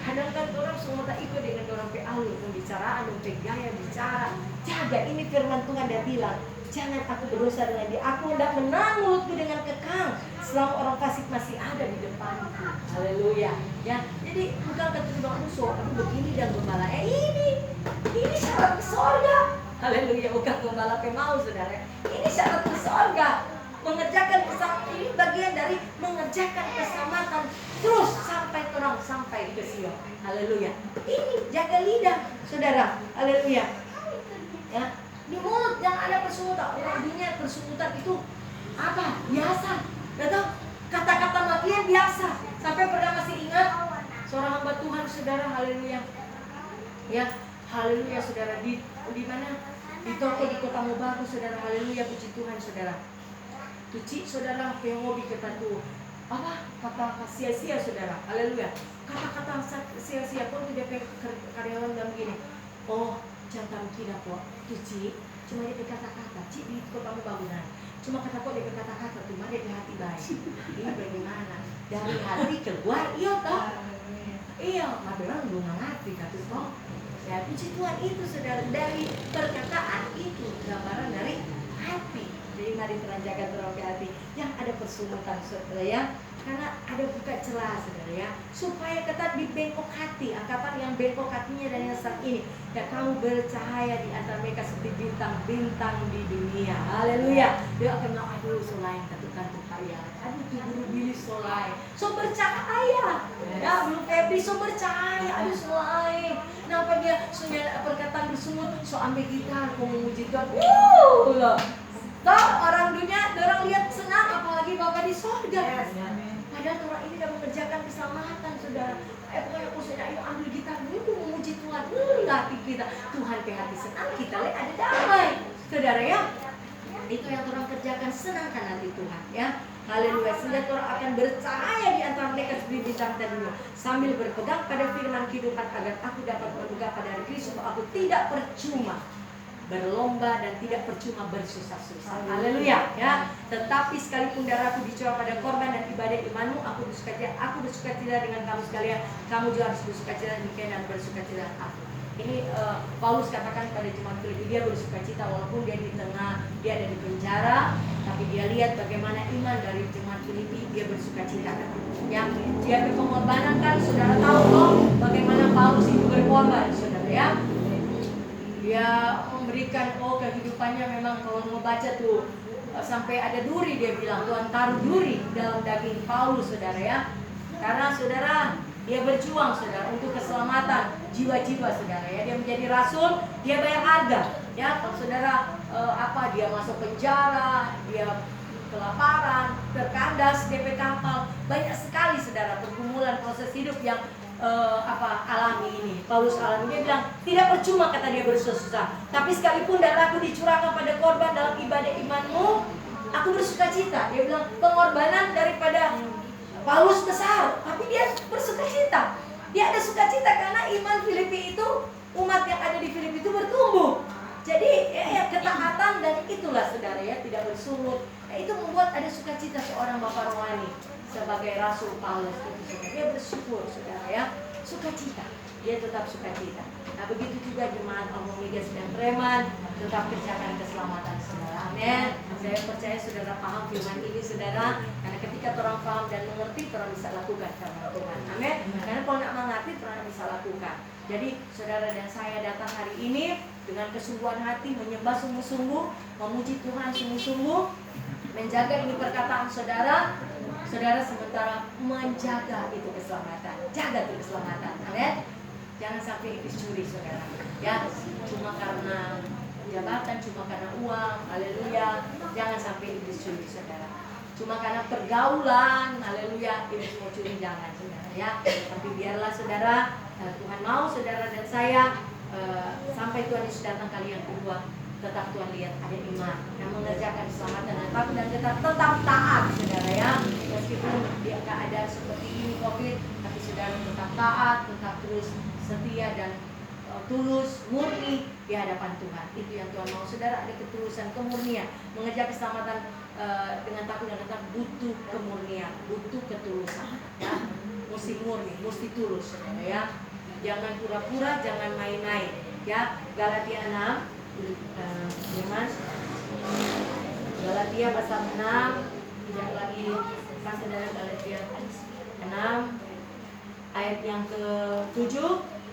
Kadang-kadang orang semua tak ikut dengan orang pealu pembicaraan, gaya bicara. Jaga, ini firman Tuhan dia bilang, jangan aku berdosa dengan dia. Aku hendak menahan mulutku dengan kekang selama orang fasik masih ada di depanku. Haleluya. Ya, jadi bukan kata bang musuh, aku begini dan gembala. Ini syarat ke sorga. Haleluya, bukan gembala mau saudara. Ini syarat ke sorga. Mengerjakan keselamatan ini bagian dari mengerjakan keselamatan terus sampai naik ke Sion. Haleluya. Ini jaga lidah, saudara. Haleluya. Ya, di mulut yang ada persungutan. Orang dunia persungutan itu apa? Biasa. Tahu? Kata-kata makian biasa. Sampai pernah masih ingat seorang hamba Tuhan, saudara. Haleluya. Ya, haleluya, saudara. Di mana? Di toko di Kota Mobagu, saudara. Haleluya, puji Tuhan, saudara. Tuci, saudara, yang hobi kata tuh apa? Kata sia-sia, saudara. Haleluya. Kata-kata sia-sia pun tidak karyawan dalam gini. Oh, jangan kira kok. Tuci, cuma dia kata-kata. Cik di Kota Mobagu nah. Cuma kata kok dia kata-kata, cuma dia hati baik. Ini bagaimana? Dari hati keluar, iya toh? Iya, tapi orang belum ngerti kata toh. Ya, puji Tuhan itu, saudara. Dari perkataan itu gambaran dari hati. Jadi mari jaga terang ke hati. Yang ada persungutan, saudara ya. Karena ada buka celah, saudara ya. Supaya ketat di bengkok hati. Angkatan yang bengkok hatinya dan yang saat ini. Ya, kamu bercahaya di antara mereka seperti bintang-bintang di dunia. Haleluya. Dia akan bilang, aduh selain kantuk-kantuk kaya. Aduh guru bilis solai. So bercahaya. Ya, belum Febri so bercahaya. Aduh selain. Kenapa dia perkataan bersungut. So ambil gitar, kau memuji Tuhan. Toh orang dunia, orang lihat senang, apalagi Bapak di sorga. Padahal orang ini dapat mengerjakan keselamatan, saudara. Pokoknya aku sudah, ayo ambil gitar dulu, memuji Tuhan. Hati kita, Tuhan ke hati senang, kita lihat ada damai, saudara ya. Itu yang orang kerjakan, senangkan hati Tuhan ya. Haleluya, sehingga orang akan bercahaya di antara mereka seperti bintang dan dunia, sambil berpegang pada firman kehidupan agar aku dapat berpegang pada hari Kristus, aku tidak percuma berlomba dan tidak percuma bersusah-susah. Haleluya ya. Tetapi sekalipun darahku dicurah pada korban dan ibadah imanmu, aku bersukacita dengan kamu sekalian. Kamu juga harus bersukacita demikian dan bersukacita aku. Ini Paulus katakan pada jemaat Filipi, dia bersukacita walaupun dia ada di penjara, tapi dia lihat bagaimana iman dari jemaat Filipi, dia bersukacita. Ya, dia berkorban kan, saudara tahu loh bagaimana Paulus itu berkorban, saudara ya. Dia memberikan kehidupannya, memang kalau mau baca tuh sampai ada duri, dia bilang Tuhan taruh duri dalam daging Paulus, saudara ya. Karena saudara dia berjuang, saudara, untuk keselamatan jiwa-jiwa, saudara ya. Dia menjadi rasul, dia bayar harga ya. Kalau saudara dia masuk penjara, dia kelaparan, terkandas, DP kapal, banyak sekali saudara pergumulan proses hidup yang alami ini. Paulus alami, dia bilang tidak percuma kata dia bersusah-susah, tapi sekalipun darahku dicurahkan pada korban dalam ibadah imanmu, aku bersukacita. Dia bilang pengorbanan daripada Paulus besar, tapi dia bersukacita. Dia ada sukacita karena iman Filipi itu, umat yang ada di Filipi itu bertumbuh. Jadi ketaatan, dan itulah saudara ya, tidak bersungut. Itu membuat ada sukacita seorang bapak rohani sebagai Rasul Paulus itu, saudara. Dia bersyukur, saudara ya, sukacita. Dia tetap sukacita. Nah begitu juga jemaat Omega sedang Preman, tetap kerjakan keselamatan, saudara. Amin. Saya percaya saudara paham firman ini, saudara. Karena ketika orang paham dan mengerti, orang bisa lakukan firman Tuhan. Amin. Karena kalau tidak mengerti, orang bisa lakukan. Jadi saudara dan saya datang hari ini dengan kesungguhan hati, menyembah sungguh-sungguh, memuji Tuhan sungguh-sungguh, menjaga ini perkataan saudara. Saudara sementara menjaga itu keselamatan, jaga itu keselamatan, amin. Jangan sampai iblis curi, saudara. Ya, cuma karena jabatan, cuma karena uang, haleluya. Jangan sampai iblis curi, saudara. Cuma karena pergaulan, haleluya, iblis mau curi, jangan, saudara. Ya, tapi biarlah saudara, Tuhan mau saudara dan saya sampai Tuhan Yesus datang kali yang kedua, tetap Tuhan lihat ada iman yang mengerjakan keselamatan dan tetap taat, saudara ya. Meskipun di keadaan seperti ini COVID, tapi saudara tetap taat, tetap terus setia dan tulus, murni di hadapan Tuhan. Itu yang Tuhan mau, saudara. Ada ketulusan, kemurnian, mengejar keselamatan dengan takut dan tetap butuh kemurnian, butuh ketulusan. Ya, mesti murni, mesti tulus, saudara ya. Jangan pura-pura, jangan main-main. Ya, Galatia 6. Galatia pasal 6, tidak lagi pasal dari Galatia 6 ayat yang ke-7.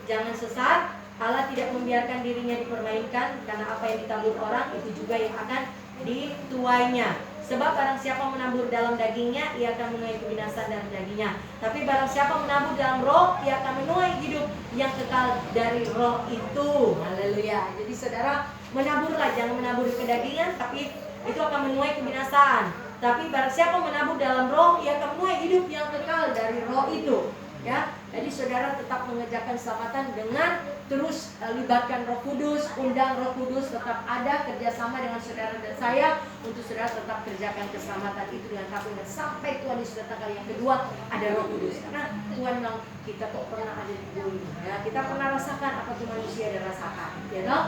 Jangan sesat, Allah tidak membiarkan dirinya dipermainkan, karena apa yang ditabur orang itu juga yang akan dituainya. Sebab barang siapa menabur dalam dagingnya, ia akan menuai kebinasaan dalam dagingnya. Tapi barang siapa menabur dalam roh, ia akan menuai hidup yang kekal dari roh itu. Haleluya. Jadi saudara, menaburlah, jangan menabur kedagingan, tapi itu akan menuai kebinasaan. Tapi barang siapa menabur dalam roh, ia akan menuai hidup yang kekal dari roh itu. Ya, jadi saudara tetap mengerjakan keselamatan dengan terus libatkan Roh Kudus, undang Roh Kudus, tetap ada kerjasama dengan saudara dan saya untuk saudara tetap kerjakan keselamatan itu dengan takut dan sampai Tuhan Yesus datang kali yang kedua ada Roh Kudus. Karena Tuhan bilang kita kok pernah ada di bumi, ya, kita pernah rasakan apa tuh manusia ada rasakan, ya toh?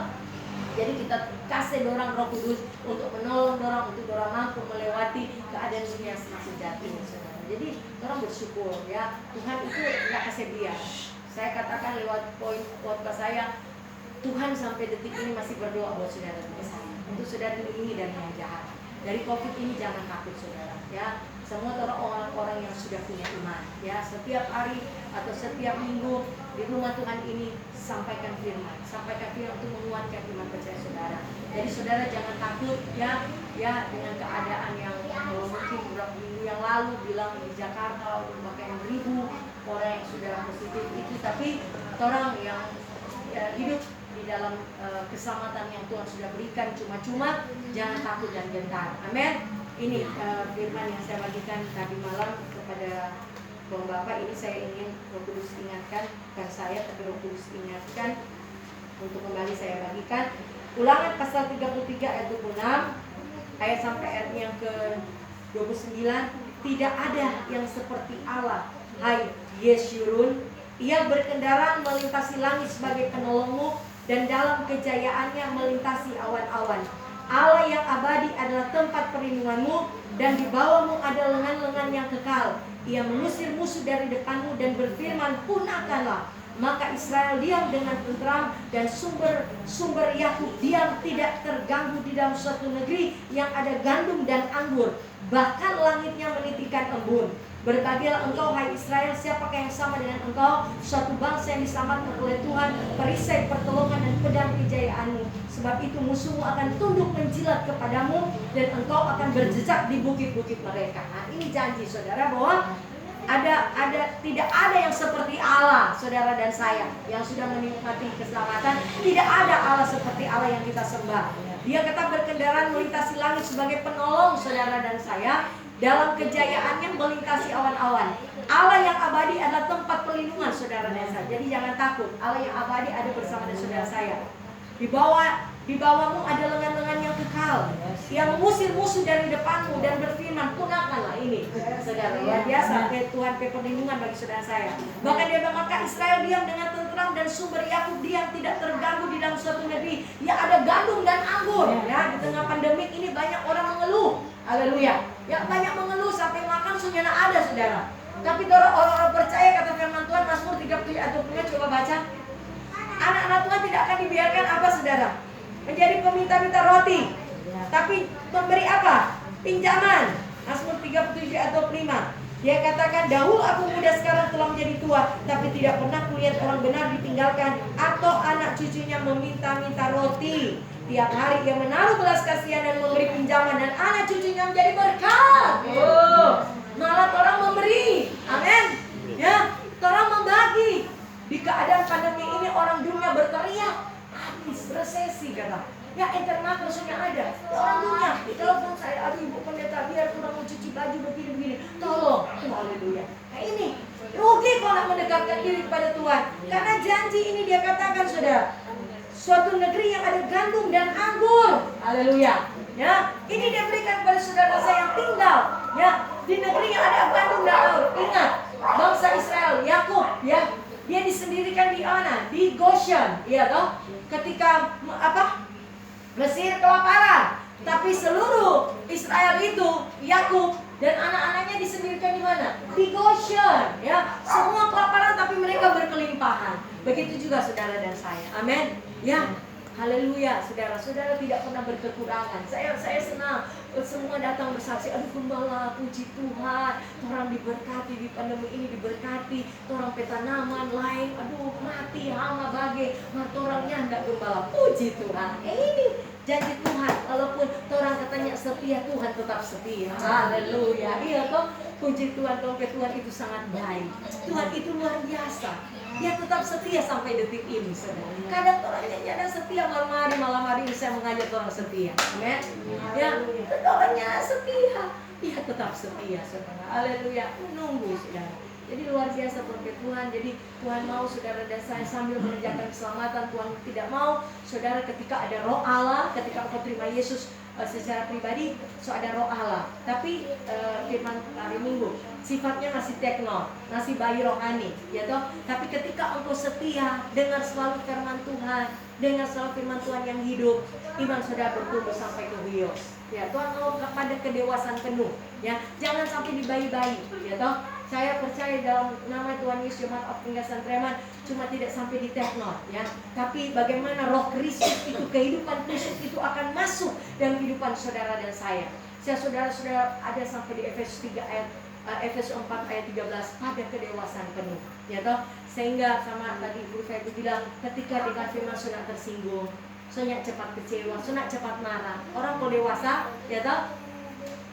Jadi kita kasih dorang Roh Kudus untuk menolong dorang, untuk dorang mampu melewati keadaan dunia semakin jatuh. Jadi orang bersyukur, ya, Tuhan itu nggak kasih biar. Saya katakan lewat poin khotbah saya, Tuhan sampai detik ini masih berdoa buat saudara dan saya untuk saudara dilindungi dari yang jahat. Dari COVID ini jangan takut saudara, ya. Semua orang-orang yang sudah punya iman, ya, setiap hari atau setiap minggu di rumah Tuhan ini sampaikan firman untuk menguatkan iman percaya saudara. Jadi saudara jangan takut, ya dengan keadaan yang mungkin beberapa minggu yang lalu bilang di Jakarta bahkan ribu orang yang sudah positif itu, tapi orang yang hidup di dalam keselamatan yang Tuhan sudah berikan cuma-cuma, jangan takut dan gentar. Amin. Ini firman yang saya bagikan tadi malam kepada Bapak. Ini saya ingin Roh Kudus ingatkan, bukan saya tapi Roh Kudus ingatkan untuk kembali saya bagikan. Ulangan pasal 33 ayat 26 ayat sampai ayat yang ke-29. Tidak ada yang seperti Allah, hai Yeshurun. Ia berkendaraan melintasi langit sebagai penolongmu, dan dalam kejayaannya melintasi awan-awan. Allah yang abadi adalah tempat perlindunganmu, dan di bawahmu ada lengan-lengan yang kekal. Ia mengusir musuh dari depanmu dan berfirman, punahkanlah. Maka Israel diam dengan tentram, dan sumber Yakub diam tidak terganggu di dalam suatu negeri yang ada gandum dan anggur, bahkan langitnya menitikan embun. Berbahagialah engkau, hai Israel, siapakah yang sama dengan engkau, suatu bangsa yang diselamatkan oleh Tuhan, perisai pertolongan dan pedang kejayaanmu. Sebab itu musuhmu akan tunduk menjilat kepadamu, dan engkau akan berjejak di bukit-bukit mereka. Nah, ini janji saudara bahwa tidak ada yang seperti Allah, saudara dan saya yang sudah menikmati keselamatan. Tidak ada Allah seperti Allah yang kita sembah. Dia tetap berkendaraan melintasi langit sebagai penolong saudara dan saya, dalam kejayaannya melintasi awan-awan. Allah yang abadi adalah tempat perlindungan saudara dan saya. Jadi jangan takut, Allah yang abadi ada bersama dengan saudara saya. Di bawahmu ada lengan-lengan yang kekal, yang mengusir musuh dari depanmu dan berfirman, punahkanlah. Ini saudara, luar biasa. Tuhan perlindungan bagi saudara saya. Bahkan dia bilang, maka Israel diam dengan tentram, dan sumber Yakub diam tidak terganggu di dalam suatu negeri yang ada gandum dan anggur. Ya, di tengah pandemik ini banyak orang mengeluh. Haleluya. Ya, banyak mengeluh sampai makan sunyana ada saudara. Tapi orang-orang percaya kata firman Tuhan, Mazmur 37 ayat 20, coba baca. Anak-anak Tuhan tidak akan dibiarkan apa saudara? Menjadi peminta-minta roti, tapi memberi apa? Pinjaman. Mazmur 37 ayat 25. Dia katakan, dahulu aku muda, sekarang telah menjadi tua, tapi tidak pernah kulihat orang benar ditinggalkan atau anak cucunya meminta-minta roti. Tiap hari ia menaruh belas kasihan dan memberi pinjaman, dan anak cucunya menjadi berkat. Malah orang memberi. Amin. Ya, orang membagi. Di keadaan pandemi ini orang dunia berteriak, habis resesi kata. Ya, internet maksudnya ada. Ya, orang dunia di telepon saya, aduh ibu pendeta, biar kurang mau cuci baju begini-begini. Tolong. Haleluya. Nah, ini rugi kalau mendekatkan diri kepada Tuhan. Karena janji ini dia katakan saudara, suatu negeri yang ada gandum dan anggur. Haleluya. Ya, ini dia berikan kepada saudara saya yang tinggal ya di negeri yang ada gandum dan anggur. Ingat, bangsa Israel, Yakub, ya, dia disendirikan di mana? Di Goshen, ya toh? Ketika Mesir kelaparan, tapi seluruh Israel itu, Yakub dan anak-anaknya disendirikan di mana? Di Goshen, ya. Semua kelaparan tapi mereka berkelimpahan. Begitu juga saudara dan saya. Amin. Ya. Haleluya, saudara-saudara tidak pernah berkekurangan. Saya senang semua datang bersaksi, aduh gembala, puji Tuhan, orang diberkati di pandemi ini, diberkati, orang petanaman lain, aduh mati hama bagai, orang nyanda gembala, puji Tuhan. Ini janji Tuhan walaupun orang katanya setia, Tuhan tetap setia. Haleluya. Iya toh, puji Tuhan, Tuhan itu sangat baik. Tuhan itu luar biasa. Dia tetap setia sampai detik ini, saudara. Kadang orangnya jangan setia, malam hari ini saya mengajak orang setia. Amen. Ya, orangnya setia. Dia tetap setia, saudara. Haleluya. Menunggu, saudara. Jadi luar biasa berkat Tuhan. Jadi Tuhan mau saudara dan saya sambil mengerjakan keselamatan. Tuhan tidak mau saudara ketika ada roh Allah, ketika engkau terima Yesus secara pribadi, so ada roh Allah. Tapi firman hari Minggu sifatnya masih tekno, masih bayi rohani, ya toh. Tapi ketika engkau setia, dengar selalu firman Tuhan, dengar selalu firman Tuhan yang hidup, iman saudara bertumbuh sampai ke Huios. Ya, Tuhan mau kepada kedewasaan penuh, ya. Jangan sampai di bayi-bayi, ya toh. Saya percaya dalam nama Tuhan Yesus Jemaat of Penggasan Treman cuma tidak sampai di tekno, ya. Tapi bagaimana roh Kristus itu, kehidupan Kristus itu akan masuk dalam kehidupan saudara dan saya. Saudara-saudara ada sampai di Efesus 4 ayat 13 pada kedewasaan penuh, ya toh. Sehingga sama tadi Ibu saya bilang, ketika dengan firman sudah tersinggung, sudah cepat kecewa, sudah cepat marah. Orang kalau dewasa, ya toh,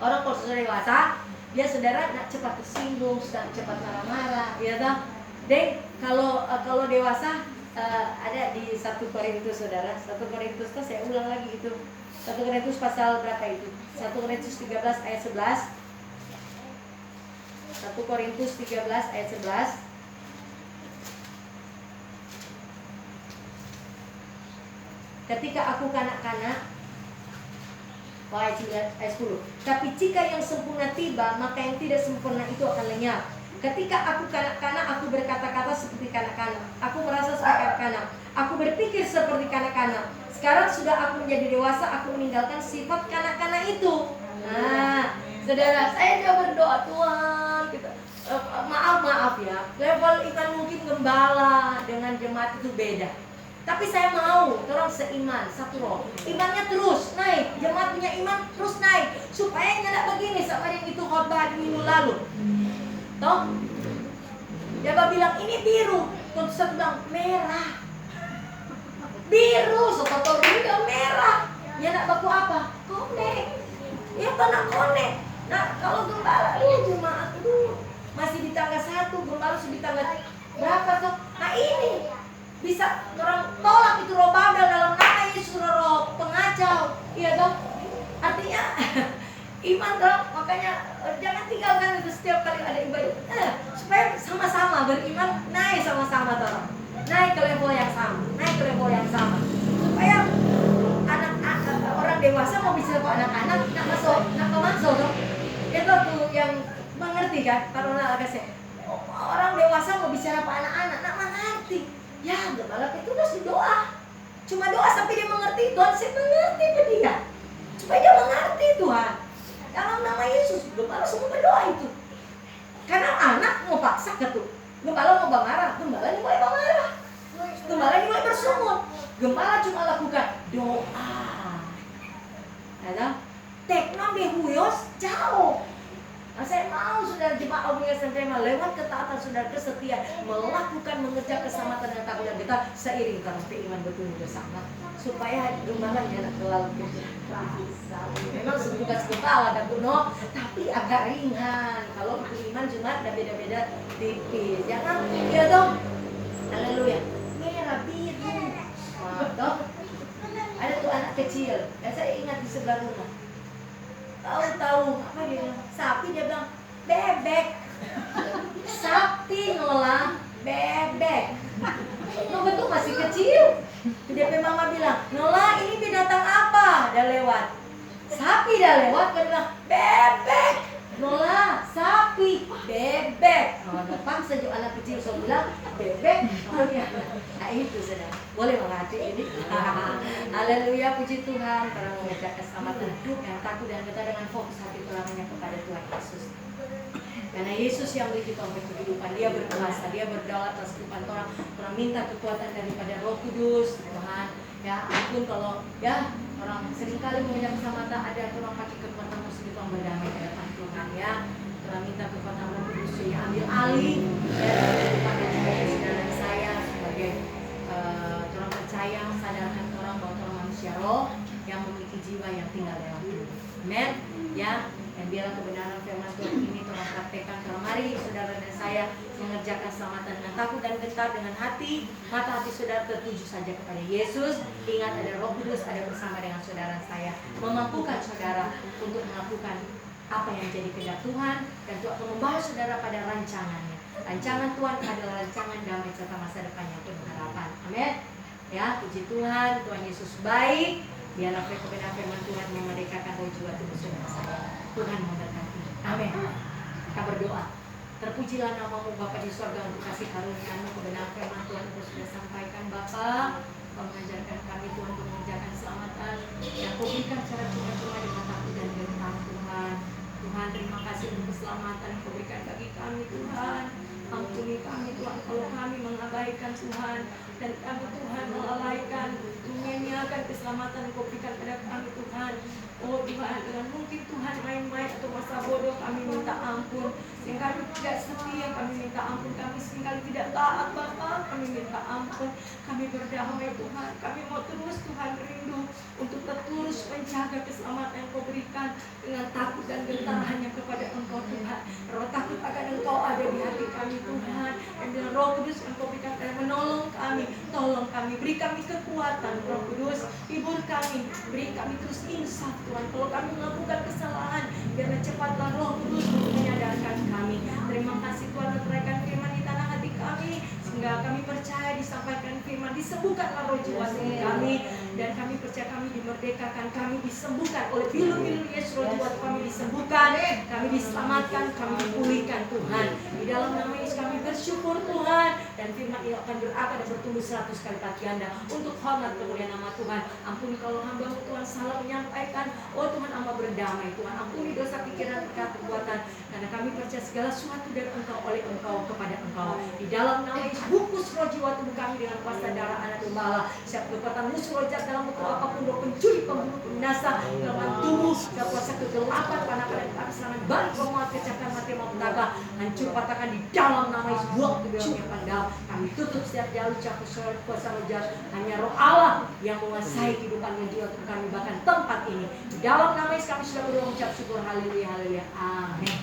orang kalau sudah dewasa, dia saudara nak cepat tersinggung, sudah cepat marah-marah, ya toh. Dan kalau dewasa ada di 1 Korintus, saudara. 1 Korintus tuh saya ulang lagi itu. 1 Korintus pasal berapa itu? 1 Korintus 13 ayat 11. 1 Korintus 13 ayat 11. Ketika aku kanak-kanak, ayat 10. Tapi jika yang sempurna tiba, maka yang tidak sempurna itu akan lenyap. Ketika aku kanak-kanak, aku berkata-kata seperti kanak-kanak. Aku merasa seperti kanak-kanak. Aku berpikir seperti kanak-kanak. Sekarang sudah aku menjadi dewasa, aku meninggalkan sifat kanak-kanak itu. Nah, saudara, saya juga berdoa, Tuhan, gitu. Maaf ya, level iman mungkin gembala dengan jemaat itu beda. Tapi saya mau, orang seiman, satu roh. Imannya terus naik, jemaat punya iman terus naik. Supaya nggak begini sama yang itu khotbah di minggu lalu. Toh? Dia bilang ini biru, terus saya bilang merah. Biru, soto bilang merah. Ya nak baku apa? Konek. Ya kena konek. Nah kalau gembala, jemaat itu masih di tangga 1, gembala sudah di tangga berapa tuh? Nah ini bisa orang tolak itu roh badal dalam nama Yesus, roh pengacau, iya dong. Artinya iman dong, makanya jangan tinggalkan itu setiap kali ada ibadah, supaya sama-sama beriman, naik sama-sama dong, naik ke level yang sama, naik ke level yang sama, supaya anak-anak orang dewasa mau bicara ke anak-anak, nak masuk dong. Itu tuh yang mengerti kan, karena agak orang dewasa mau bicara ke anak-anak, nak mengerti. Ya, gembala itu harus doa. Cuma doa sampai dia mengerti. Tuhan, saya mengerti ke dia. Supaya dia mengerti Tuhan. Dalam nama Yesus, gembala semua berdoa itu. Karena anak mau paksa ke tuh. Gembala mau marah, gembala ini mulai marah. Gembala ini mulai bersungut. Gembala cuma lakukan doa. Ada teknon di Huios jauh. Nah, saya mau saudara jemaat Penggasan Treman lewat ketaatan saudara kesetiaan melakukan mengerjakan keselamatan dan takutan kita seiring karena iman bertumbuh bersama supaya gembala jangan terlalu kerasa. Memang tugas kepala dan kuno tapi agak ringan. Kalau itu iman cuma ada beda-beda tipis. Jangan ya dong. Haleluya. Merah biru. Dong. Ada tuh anak kecil. Saya ingat di sebelah rumah. Tahu apa dia bilang? Sapi, dia bilang bebek. Sapi Nola, bebek. Nola tuh masih kecil. Dia mama bilang, Nola ini binatang apa? Dah lewat. Sapi dah lewat, dia bilang bebek. Nola, sapi, bebek. Nah, depan sejuk anak kecil saya bilang bebek. Oh ya, nah itu saudara. Boleh mengerti ini. Haleluya, puji Tuhan karena mengejar keselamatan yang takut dan kita dengan fokus hati ulamanya kepada Tuhan Yesus. Karena Yesus yang beri kita untuk kehidupan, Dia berkuasa, Dia berdaulat atas kehidupan orang. Orang minta kekuatan daripada Roh Kudus, Tuhan. Ya, ampun kalau ya orang seringkali mengejar keselamatan ada orang pakai kekuatan musuh itu yang berdamai ke depan Tuhan ya. Orang minta kekuatan Roh Kudus yang ambil alih ya kepada saudara saya sebagai orang percaya sadarkan orang bahwa orang manusia roh yang memiliki jiwa yang saya mengerjakan keselamatan dengan takut dan gentar, dengan mata hati saudara tertuju saja kepada Yesus. Ingat ada Roh Kudus ada bersama dengan saudara saya, memampukan saudara untuk melakukan apa yang menjadi kehendak Tuhan, dan Tuhan akan membawa saudara pada rancangannya. Rancangan Tuhan adalah rancangan damai serta masa depan yang penuh harapan. Amin. Ya, puji Tuhan, Tuhan Yesus baik. Biarlah kebenaran firman Tuhan memerdekakan roh jiwa tubuh saudara saya. Tuhan memberkati. Amin. Kita berdoa. Terpujilah namamu Bapa di surga untuk kasih karunia-Mu, kebenaran firman Tuhan yang sudah sampaikan Bapa. Mengajarkan kami Tuhan untuk mengerjakan keselamatan yang Kau berikan secara cuma-cuma dengan takut dan gentar Tuhan. Tuhan, terima kasih untuk keselamatan yang Kau berikan bagi kami Tuhan. Ampuni kami Tuhan kalau kami mengabaikan Tuhan, dan kami Tuhan melalaikan, menyanyiakan keselamatan yang Kau berikan pada kami Tuhan. Oh Tuhan, dengan mungkin Tuhan main-main atau masa bodoh kami minta ampun. Sehingga kami tidak setia, kami minta ampun. Kami seringkali tidak taat Bapa, kami minta ampun. Kami berdamai Tuhan, kami mau terus Tuhan rindu untuk terus menjaga keselamatan yang Kau berikan dengan takut dan gentar hanya kepada Engkau Tuhan. Roh takut akan Engkau ada di hati kami Tuhan, dan dengan Roh Kudus yang Kau berikan dan menolong kami. Tolong kami, beri kami kekuatan Roh Kudus, hibur kami, beri kami terus insaf Tuhan. Kalau kami melakukan kesalahan, biarlah cepatlah Roh Kudus untuk menyadarkan kami. Terima kasih Tuhan, meteraikan firman di tanah hati kami, sehingga kami percaya disampaikan firman, disembuhkanlah roh jiwa kami, dan kami percaya kami dimerdekakan, kami disembuhkan oleh pilu-pilu Yesus, roh jiwa kami disembuhkan, kami diselamatkan, kami dipulihkan Tuhan. Di dalam nama Yesus kami bersyukur Tuhan, dan firman ini akan berakar dan bertumbuh 100 kali lipat ganda untuk hormat kemuliaan nama Tuhan. Ampuni kalau hamba-Mu Tuhan salah menyampaikan, oh Tuhan hamba berdamai Tuhan. Ampuni dosa pikiran, perkata, perbuatan, karena kami percaya segala sesuatu dari Engkau, oleh Engkau, kepada Engkau. Di dalam nama Yesus, bungkus roh jiwa tubuh kami dengan kuasa darah anak domba. Siap kekuatan musuh roh jahat dalam bentuk apapun, roh pencuri, pembunuh, binasa, kelemahan tubuh, dan kuasa kegelapan, panah-panah api, serangan balik, pemuat, kecelakaan, mati, malapetaka, hancur patahkan di dalam nama Yesus. Buang tubuh yang pandang. Kami tutup setiap jalur cakup kuasa roh jahat. Hanya roh Allah yang menguasai kehidupan dan jiwa tubuh kami, bahkan tempat ini. Di dalam nama Yesus kami sudah berdoa, mengucap syukur. Haleluya, haleluya. Amin.